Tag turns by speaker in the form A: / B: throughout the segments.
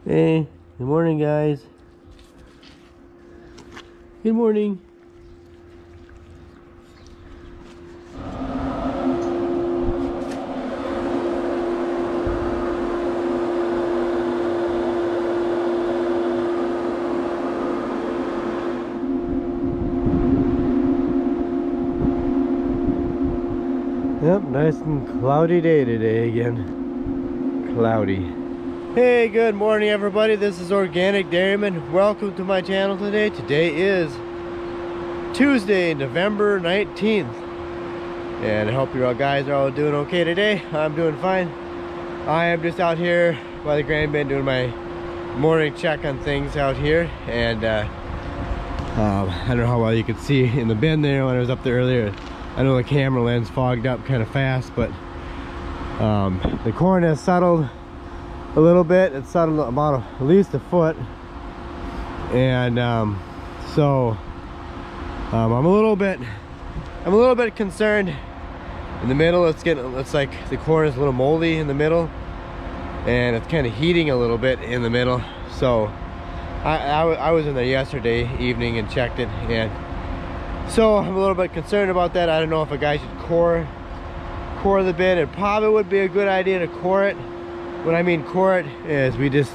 A: Hey, good morning, guys. Good morning. Yep, nice and cloudy day today again. Cloudy. Hey, good morning everybody. This is Organic Dairyman. Welcome to my channel today. Today is Tuesday, November 19th. And I hope you all guys are all doing okay today. I'm doing fine. I am just out here by the grain bin doing my morning check on things out here. And I don't know how well you could see in the bin there when I was up there earlier. I know the camera lens fogged up kind of fast, but the corn has settled a little bit. It's settled about at least a foot, and so I'm a little bit concerned. In the middle, it's like the corn is a little moldy in the middle, and it's kind of heating a little bit in the middle. So I was in there yesterday evening and checked it, and so I'm a little bit concerned about that. I don't know if a guy should core the bin. It probably would be a good idea to core it. What I mean core it is we just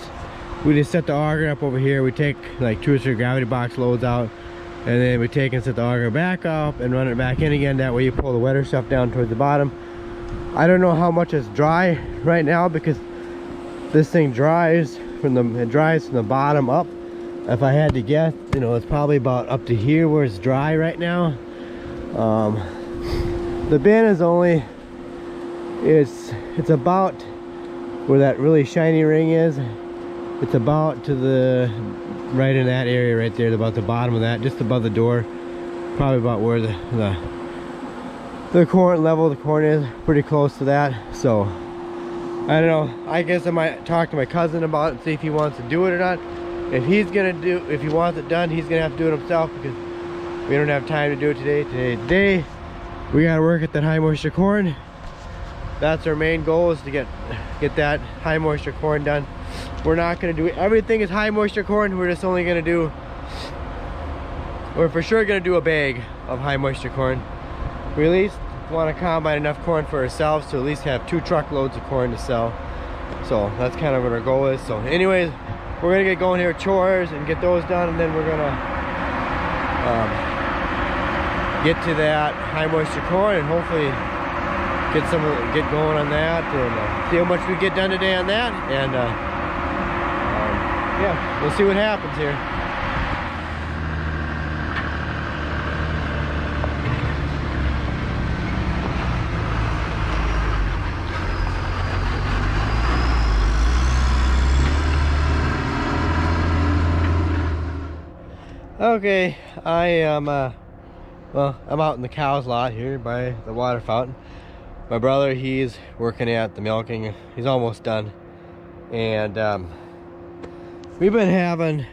A: set the auger up over here. We take like 2 or 3 gravity box loads out, and then we take and set the auger back up and run it back in again. That way you pull the wetter stuff down towards the bottom. I don't know how much is dry right now, because this thing dries from the bottom up. If I had to guess, you know, it's probably about up to here where it's dry right now. The bin is only, it's about where that really shiny ring is. It's about to the right in that area right there, about the bottom of that, just above the door, probably about where the corn level of the corn is, pretty close to that. So I don't know, I guess I might talk to my cousin about it and see if he wants to do it or not. If he wants it done, he's gonna have to do it himself, because we don't have time to do it today. Today we gotta work at that high moisture corn. That's our main goal, is to get that high moisture corn done. We're not gonna do everything is high moisture corn. We're for sure gonna do a bag of high moisture corn. We at least want to combine enough corn for ourselves to at least have 2 truckloads of corn to sell. So that's kind of what our goal is. So anyways, we're gonna get going here with chores and get those done, and then we're gonna get to that high moisture corn and hopefully get going on that, and see how much we get done today on that. And yeah, we'll see what happens here. Okay, I am well, I'm out in the cow's lot here by the water fountain. My brother, he's working at the milking. He's almost done, and we've been having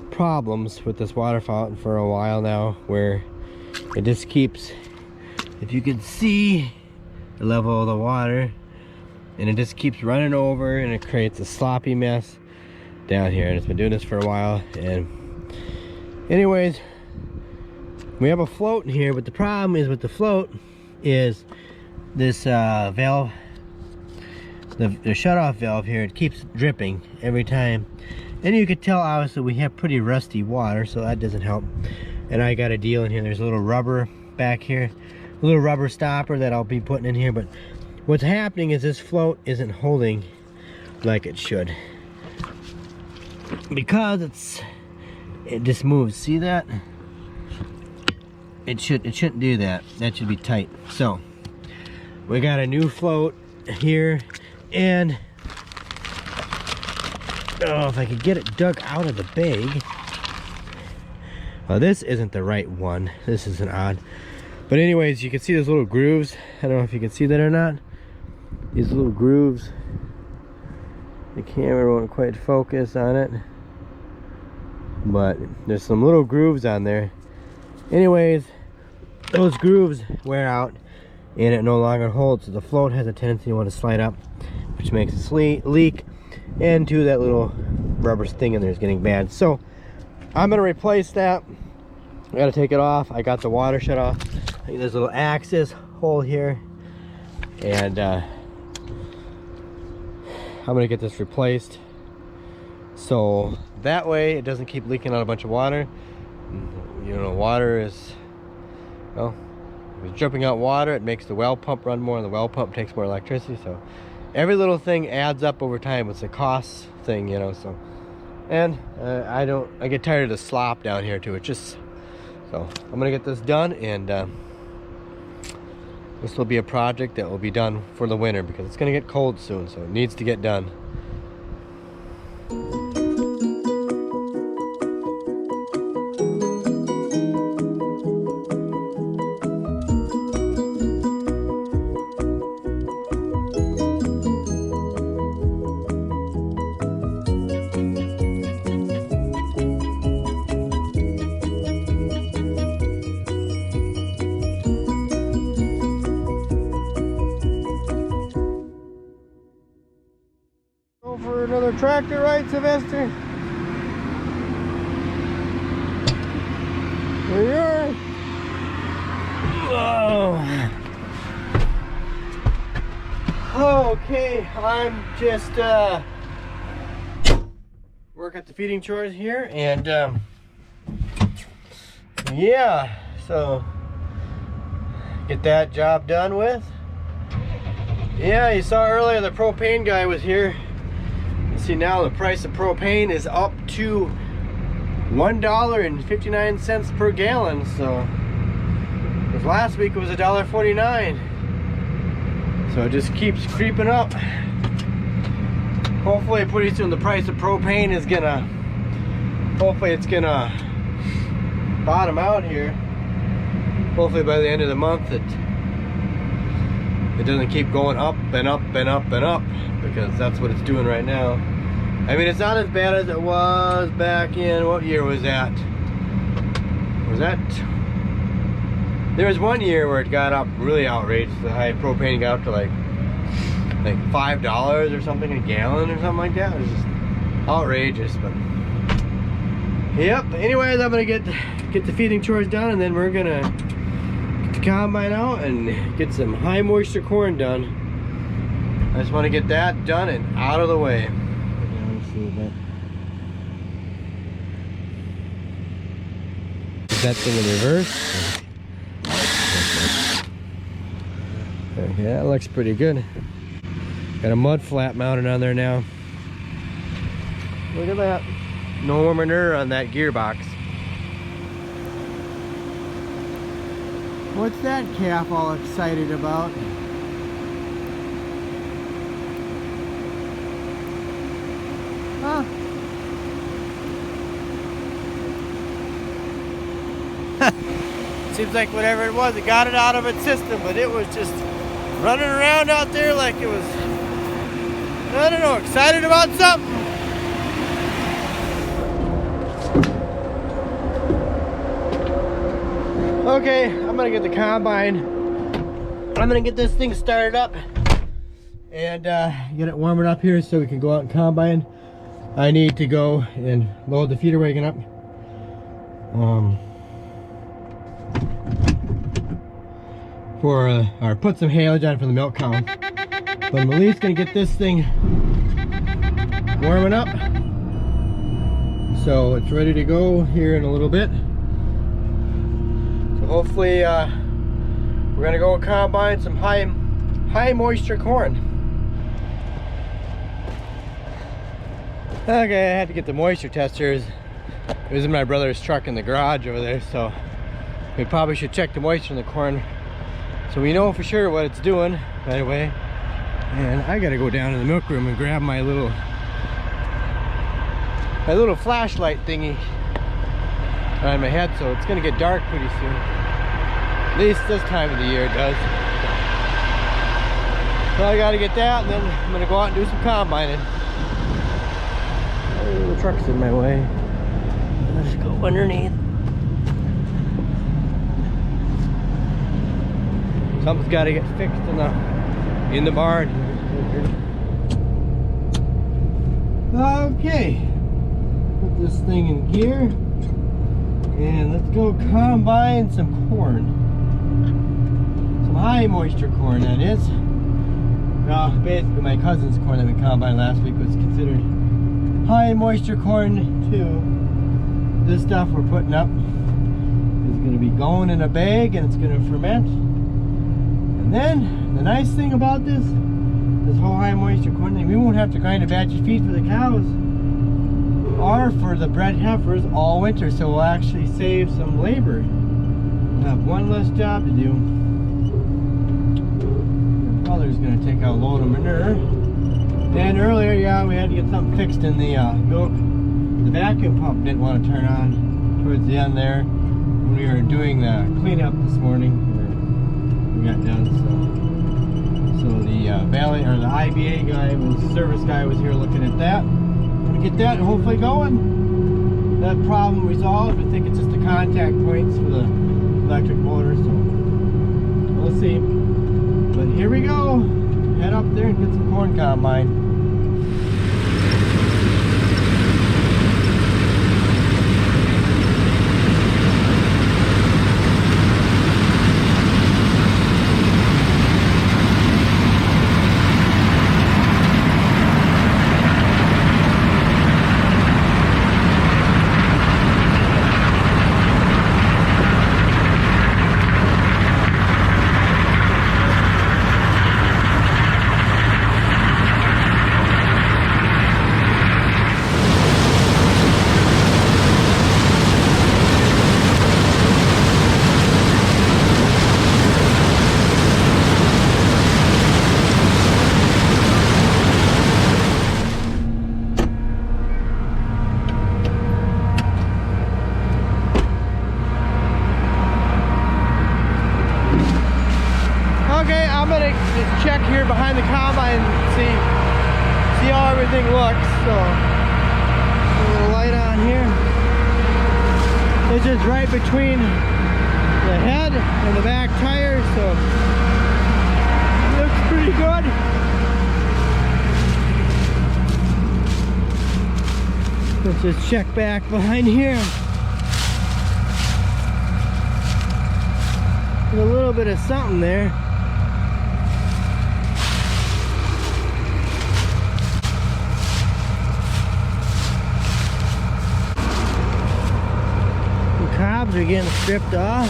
A: problems with this water fountain for a while now, where it just keeps, if you can see the level of the water, and it just keeps running over, and it creates a sloppy mess down here. And it's been doing this for a while. And anyways, we have a float in here, but the problem is with the float is this valve, the shut-off valve here. It keeps dripping every time, and you could tell obviously we have pretty rusty water, so that doesn't help. And I got a deal in here. There's a little rubber back here, a little rubber stopper that I'll be putting in here. But what's happening is this float isn't holding like it should, because it just moves. See that? It shouldn't do that. That should be tight. So we got a new float here, and oh, if I could get it dug out of the bag. Well, this isn't the right one. This is an odd. But anyways, you can see those little grooves. I don't know if you can see that or not. These little grooves. The camera won't quite focus on it, but there's some little grooves on there. Anyways, those grooves wear out and it no longer holds, so the float has a tendency to want to slide up, which makes it leak. and two, that little rubber thing in there is getting bad. So I'm gonna replace that. I gotta take it off. I got the water shut off. There's a little access hole here, and I'm gonna get this replaced so that way it doesn't keep leaking out a bunch of water. You know, water is, well, if it's dripping out water, it makes the well pump run more, and the well pump takes more electricity. So every little thing adds up over time. It's a cost thing, you know. So, and I get tired of the slop down here too. It just, so I'm gonna get this done, and this will be a project that will be done for the winter because it's gonna get cold soon, so it needs to get done. For another tractor ride, Sylvester. There you are. Whoa. Okay, I'm just work at the feeding chores here, and yeah, so get that job done with. Yeah, you saw earlier the propane guy was here. See, now the price of propane is up to $1.59 per gallon. So last week it was $1.49. So it just keeps creeping up. Hopefully pretty soon the price of propane is gonna, hopefully it's gonna bottom out here. Hopefully by the end of the month it doesn't keep going up and up and up and up, because that's what it's doing right now. I mean, it's not as bad as it was back in, what year was that? There was one year where it got up really outrageous. The high propane got up to like $5 or something a gallon or something like that. It was just outrageous, but yep. Anyways, I'm gonna get the feeding chores done, and then we're gonna get the combine out and get some high moisture corn done. I just want to get that done and out of the way. Is that thing in reverse? Okay, that looks pretty good. Got a mud flap mounted on there now. Look at that. No more manure on that gearbox. What's that calf all excited about? Huh? Seems like whatever it was, it got it out of its system, but it was just running around out there like it was, I don't know, excited about something. Okay, I'm gonna get the combine. I'm gonna get this thing started up and get it warming up here so we can go out and combine. I need to go and load the feeder wagon up. Or put some haylage on for the milk cow. But I'm at least gonna get this thing warming up so it's ready to go here in a little bit. So hopefully we're gonna go combine some high moisture corn. Okay, I had to get the moisture testers. It was in my brother's truck in the garage over there, so we probably should check the moisture in the corn so we know for sure what it's doing right away. And I gotta go down to the milk room and grab my little flashlight thingy on my head, so it's gonna get dark pretty soon. At least this time of the year it does. So I gotta get that, and then I'm gonna go out and do some combining. Oh, the truck's in my way. Let's go underneath. Something's got to get fixed in the barn. Okay, put this thing in gear and let's go combine some corn. Some high moisture corn, that is. Well, basically my cousin's corn that we combined last week was considered high moisture corn too. This stuff we're putting up is going to be going in a bag and it's going to ferment. And then the nice thing about this whole high moisture corn thing, we won't have to grind a batch of feed for the cows or for the bred heifers all winter, so we'll actually save some labor. We'll have one less job to do. My brother's going to take out a load of manure. And earlier, yeah, we had to get something fixed in the milk. The vacuum pump didn't want to turn on towards the end there when we were doing the cleanup this morning. We got done, so the Valley or the IBA guy, the service guy, was here looking at that. I'm gonna get that hopefully going. That problem resolved. I think it's just the contact points for the electric motor, so we'll see. But here we go. Head up there and get some corn combine. Just check here behind the combine and see how everything looks. So a little light on here. It's just right between the head and the back tire, so it looks pretty good. Let's just check back behind here. There's a little bit of something there. Cobs are getting stripped off.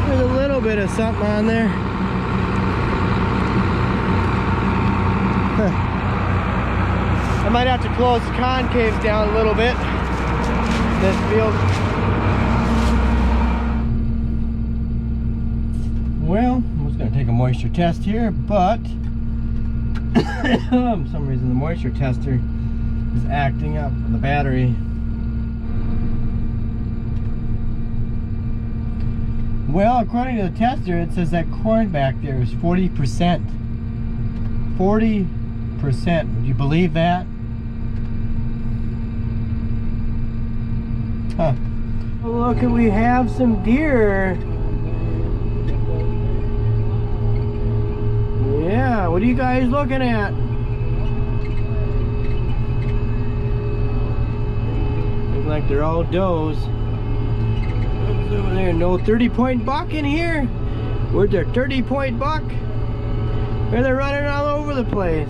A: There's a little bit of something on there. I might have to close the concaves down a little bit in this field. Well, I'm just going to take a moisture test here, but for some reason the moisture tester is acting up on the battery. Well, according to the tester, it says that corn back there is 40%. 40%. Would you believe that? Huh. Look, and we have some deer. Yeah, what are you guys looking at? Like they're all does. What's over there? No 30-point buck in here. Where's their 30-point buck? Where they're running all over the place.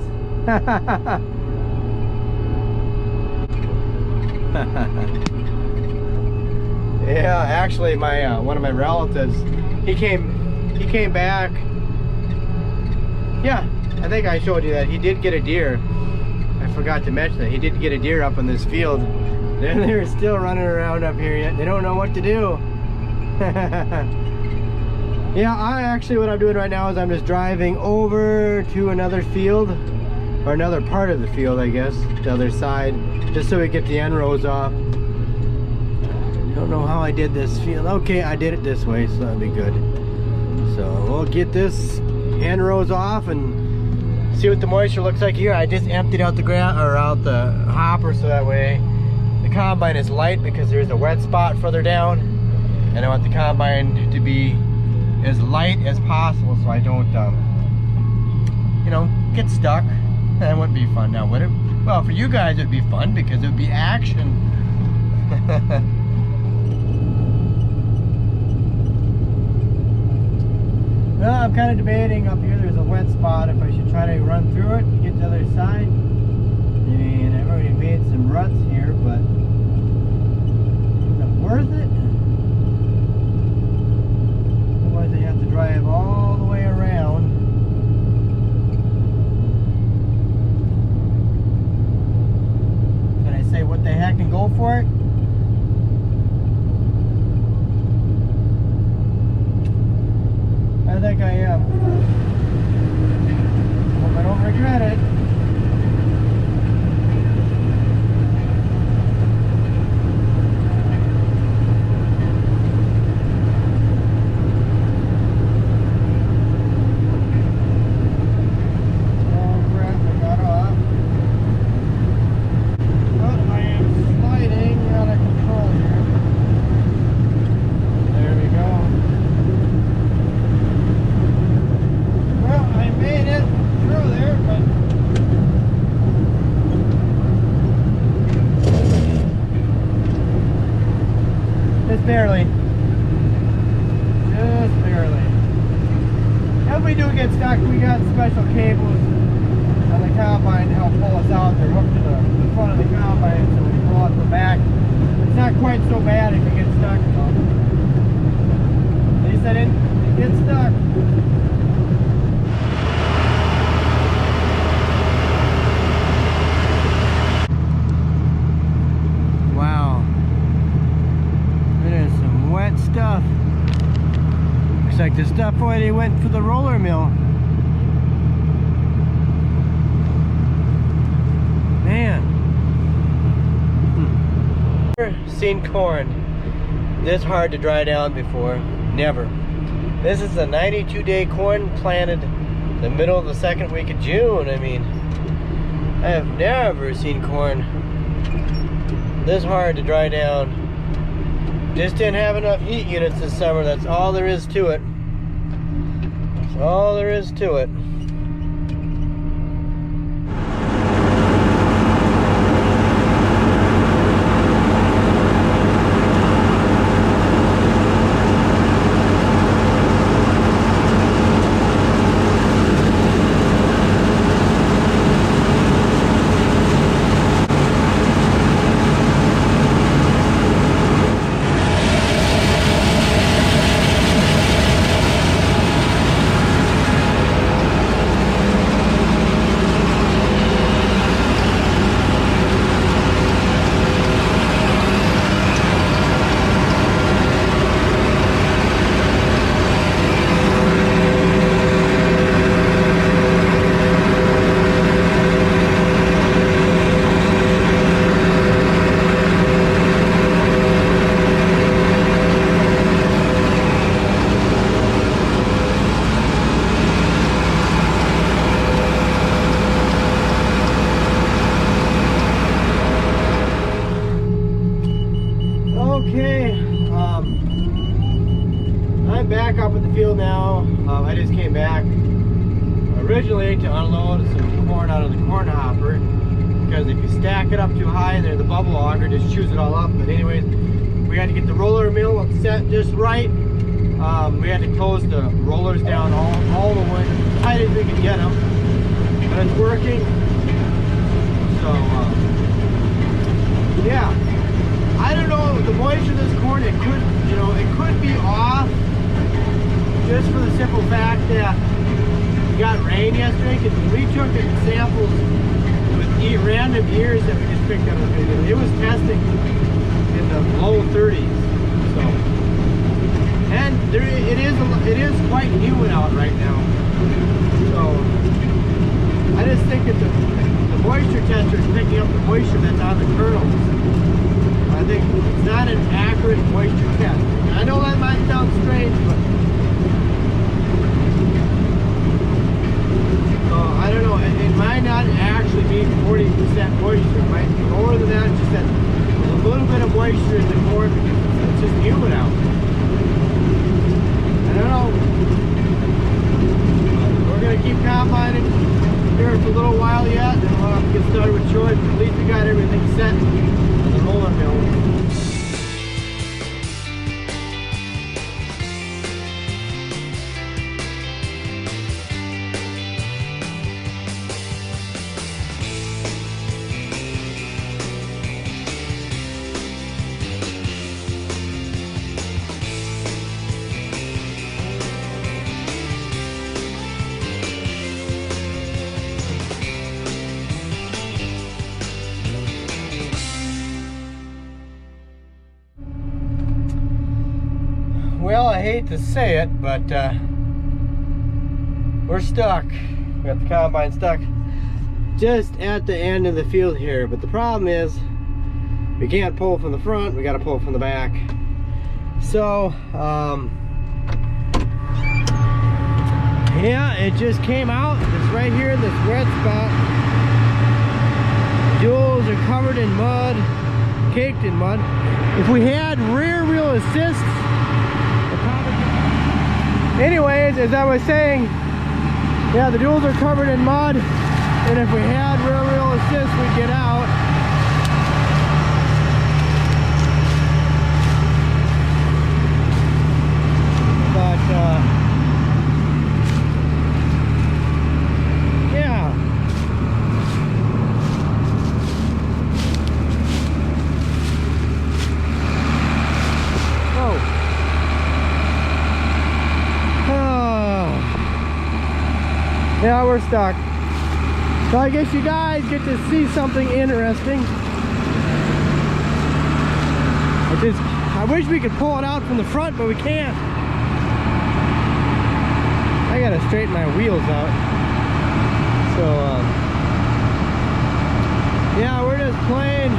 A: Yeah, actually, my one of my relatives, he came back. Yeah, I think I showed you that he did get a deer. I forgot to mention that he did get a deer up in this field. They're still running around up here yet. They don't know what to do. Yeah, what I'm doing right now is I'm just driving over to another field, or another part of the field, I guess, the other side, just so we get the end rows off. Don't know how I did this field. Okay, I did it this way, so that'll be good. So we'll get this end rows off and see what the moisture looks like here. I just emptied out the out the hopper, so that way the combine is light, because there's a wet spot further down, and I want the combine to be as light as possible, so I don't, you know, get stuck. That wouldn't be fun now, would it? Well, for you guys it would be fun because it would be action. Well, I'm kind of debating up here. There's a wet spot. If I should try to run through it and get to the other side. And I've already made some ruts here, but is it worth it? Otherwise, I have to drive all the way around. Can I say what the heck and go for it? I think I am. Hope I don't regret it. Barely. Just barely. If we do get stuck, we got special cables on the combine to help pull us out. They're hooked to the front of the combine, so we pull out the back. It's not quite so bad if you get stuck. At least I didn't get stuck. Stuff. Looks like the stuff already went for the roller mill. Man. Never seen corn this hard to dry down before. Never. This is a 92-day corn planted the middle of the second week of June. I mean, I have never seen corn this hard to dry down. Just didn't have enough heat units this summer. That's all there is to it. That's all there is to it. I'm back up at the field now. I just came back originally to unload some corn out of the corn hopper, because if you stack it up too high there, the bubble auger just chews it all up. But anyways, we had to get the roller mill set just right. We had to close the rollers down all the way as tight as we could get them, but it's working. So yeah, I don't know the moisture of this corn. It could, you know, it could be off, just for the simple fact that we got rain yesterday. Because we took samples with random ears that we just picked up, it was testing in the low 30s. So, and it is quite humid out right now. So I just think that the moisture tester is picking up the moisture that's on the kernels. I think it's not an accurate moisture test. I know that might sound strange, but I don't know. It might not actually be 40% moisture. It might be more than that. Just that there's a little bit of moisture in the corn because it's just humid out. I don't know. We're gonna keep combining. here for a little while yet, then we'll have to get started with chores, but at least we got everything set on the roller mill. Well, I hate to say it, but we're stuck. We got the combine stuck just at the end of the field here. But the problem is we can't pull from the front, we got to pull from the back. So, yeah, it just came out. It's right here in this red spot. Duals are covered in mud, caked in mud. If we had rear wheel assist, anyways, as I was saying, yeah, the duals are covered in mud, and if we had rear wheel assist, we'd get out. But, yeah. Oh. Yeah, we're stuck. So I guess you guys get to see something interesting. I wish we could pull it out from the front, but we can't. I gotta straighten my wheels out. So, yeah, we're just plain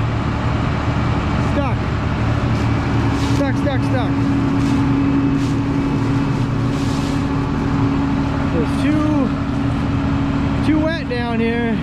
A: stuck. Stuck. There's too wet down here.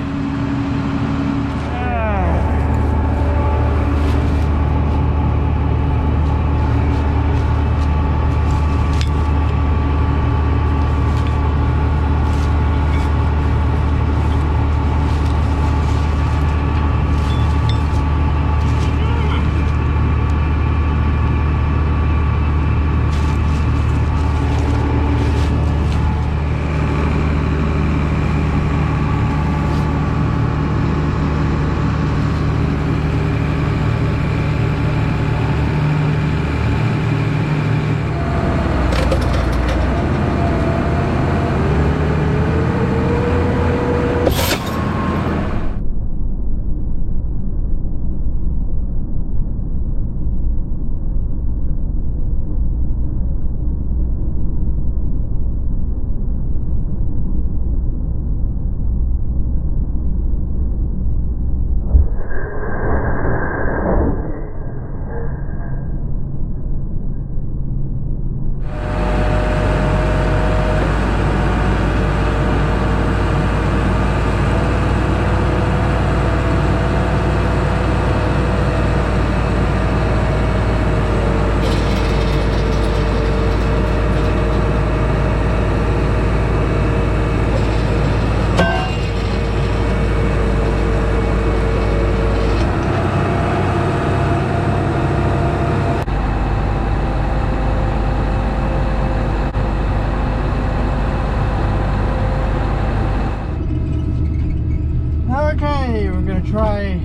A: Okay, we're gonna try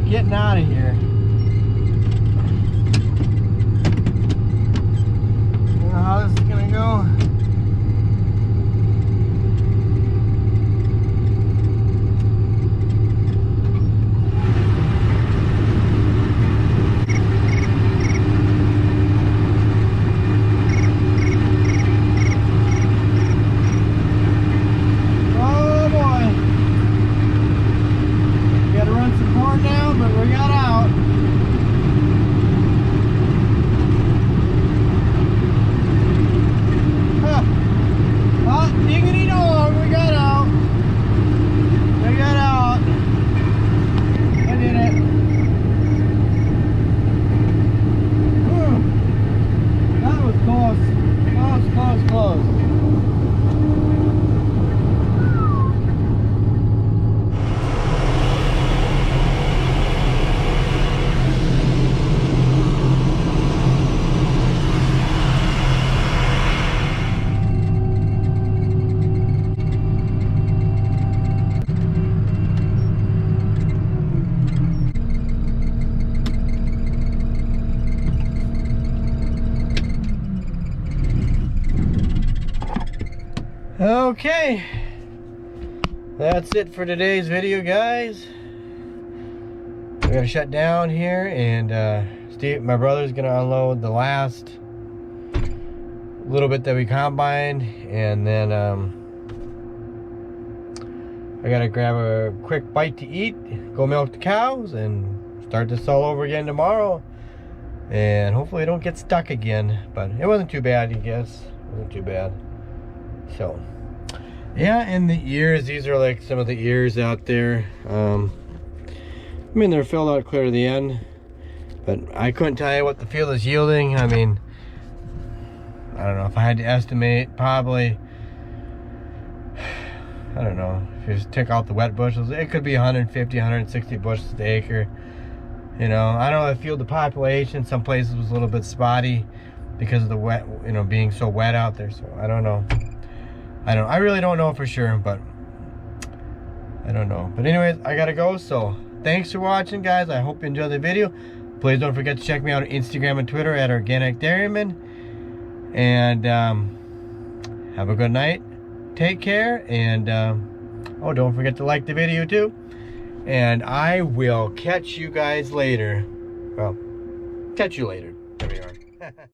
A: getting out of here. I don't know how this is gonna go. Huh. Okay, that's it for today's video, guys. We gotta shut down here, and Steve, my brother's gonna unload the last little bit that we combined, and then I gotta grab a quick bite to eat, go milk the cows, and start this all over again tomorrow. And hopefully I don't get stuck again, but it wasn't too bad, I guess. It wasn't too bad. So yeah, and the ears, these are like some of the ears out there. I mean, they're filled out clear to the end, but I couldn't tell you what the field is yielding. I mean, I don't know, if I had to estimate, probably, I don't know, if you just take out the wet bushels, it could be 150, 160 bushels an acre. You know, I don't know if field the population, some places was a little bit spotty because of the wet, you know, being so wet out there. So I don't know. I really don't know for sure, but I don't know. But anyways, I gotta go. So thanks for watching, guys. I hope you enjoyed the video. Please don't forget to check me out on Instagram and Twitter at Organic Dairyman. And have a good night. Take care. And oh, don't forget to like the video too. And I will catch you guys later. Well, catch you later. There we are.